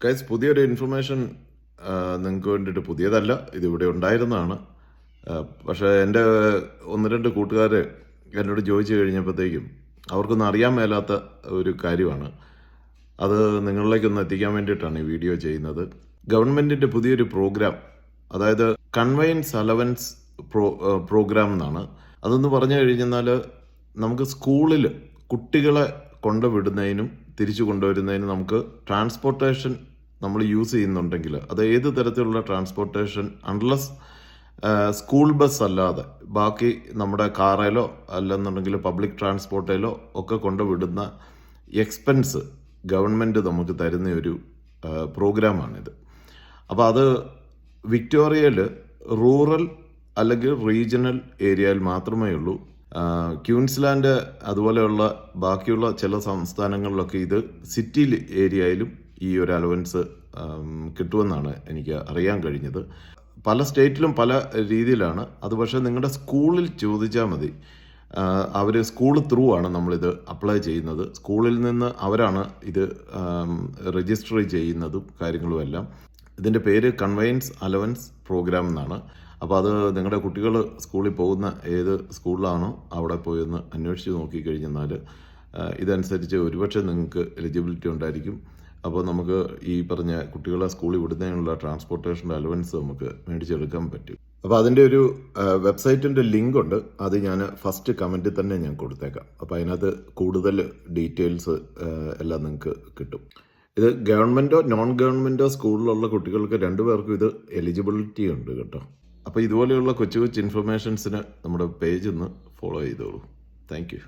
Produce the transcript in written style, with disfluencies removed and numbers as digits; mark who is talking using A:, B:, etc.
A: Guys, പുതിയൊരു information നിങ്ങൾക്ക് വേണ്ടിയിട്ട് പുതിയതല്ല, ഇതിവിടെ ഉണ്ടായിരുന്നതാണ്. പക്ഷേ എൻ്റെ ഒന്ന് രണ്ട് കൂട്ടുകാർ എന്നോട് ചോദിച്ചു കഴിഞ്ഞപ്പോഴത്തേക്കും അവർക്കൊന്നും അറിയാൻ മേലാത്ത ഒരു കാര്യമാണ്. അത് നിങ്ങളിലേക്കൊന്ന് എത്തിക്കാൻ വേണ്ടിയിട്ടാണ് ഈ വീഡിയോ ചെയ്യുന്നത്. ഗവൺമെൻറ്റിൻ്റെ പുതിയൊരു പ്രോഗ്രാം, അതായത് കൺവെയൻസ് അലവൻസ് പ്രോഗ്രാം എന്നാണ്. അതെന്ന് പറഞ്ഞു കഴിഞ്ഞാൽ നമുക്ക് സ്കൂളിൽ കുട്ടികളെ കൊണ്ടുവിടുന്നതിനും തിരിച്ചു കൊണ്ടുവരുന്നതിനും നമുക്ക് ട്രാൻസ്പോർട്ടേഷൻ നമ്മൾ യൂസ് ചെയ്യുന്നുണ്ടെങ്കിൽ, അത് ഏത് തരത്തിലുള്ള ട്രാൻസ്പോർട്ടേഷൻ, അൺലെസ് സ്കൂൾ ബസ് അല്ലാതെ ബാക്കി നമ്മുടെ കാറിലോ അല്ലെന്നുണ്ടെങ്കിൽ പബ്ലിക് ട്രാൻസ്പോർട്ടിലോ ഒക്കെ കൊണ്ടുവിടുന്ന എക്സ്പെൻസ് ഗവൺമെൻറ് നമുക്ക് തരുന്ന ഒരു പ്രോഗ്രാമാണിത്. അപ്പോൾ അത് വിക്ടോറിയയിൽ റൂറൽ അല്ലെങ്കിൽ റീജിയണൽ ഏരിയയിൽ മാത്രമേ ഉള്ളൂ. ക്യൂൻസ്ലാൻഡ് അതുപോലെയുള്ള ബാക്കിയുള്ള ചില സംസ്ഥാനങ്ങളിലൊക്കെ ഇത് സിറ്റി ഏരിയയിലും ഈ ഒരു അലവൻസ് കിട്ടുമെന്നാണ് എനിക്ക് അറിയാൻ കഴിഞ്ഞത്. പല സ്റ്റേറ്റിലും പല രീതിയിലാണ് അത്. പക്ഷേ നിങ്ങളുടെ സ്കൂളിൽ ചോദിച്ചാൽ മതി. അവർ സ്കൂൾ ത്രൂ ആണ് നമ്മളിത് അപ്ലൈ ചെയ്യുന്നത്. സ്കൂളിൽ നിന്ന് അവരാണ് ഇത് രജിസ്റ്റർ ചെയ്യുന്നതും കാര്യങ്ങളും എല്ലാം. ഇതിൻ്റെ പേര് കൺവെയൻസ് അലവൻസ് പ്രോഗ്രാം എന്നാണ്. അപ്പോൾ അത് നിങ്ങളുടെ കുട്ടികൾ സ്കൂളിൽ പോകുന്ന ഏത് സ്കൂളിലാണോ അവിടെ പോയി ഒന്ന് അന്വേഷിച്ച് നോക്കിക്കഴിഞ്ഞാൽ ഇതനുസരിച്ച് ഒരുപക്ഷെ നിങ്ങൾക്ക് എലിജിബിലിറ്റി ഉണ്ടായിരിക്കും. അപ്പോൾ നമുക്ക് ഈ പറഞ്ഞ കുട്ടികളെ സ്കൂളിൽ വിടുന്നതിനുള്ള ട്രാൻസ്പോർട്ടേഷൻ്റെ അലവൻസ് നമുക്ക് മേടിച്ചെടുക്കാൻ പറ്റും. അപ്പോൾ അതിൻ്റെ ഒരു വെബ്സൈറ്റിൻ്റെ ലിങ്ക് ഉണ്ട്, അത് ഞാൻ ഫസ്റ്റ് കമൻറ്റിൽ തന്നെ ഞാൻ കൊടുത്തേക്കാം. അപ്പോൾ അതിനകത്ത് കൂടുതൽ ഡീറ്റെയിൽസ് എല്ലാം നിങ്ങൾക്ക് കിട്ടും. ഇത് ഗവൺമെൻറ്റോ നോൺ ഗവൺമെൻറ്റോ സ്കൂളിലുള്ള കുട്ടികൾക്ക് രണ്ടുപേർക്കും ഇത് എലിജിബിലിറ്റി ഉണ്ട് കേട്ടോ. അപ്പോൾ ഇതുപോലെയുള്ള കൊച്ചു കൊച്ചു ഇൻഫർമേഷൻസിന് നമ്മുടെ പേജ് ഒന്ന് ഫോളോ ചെയ്തോളൂ. Thank you.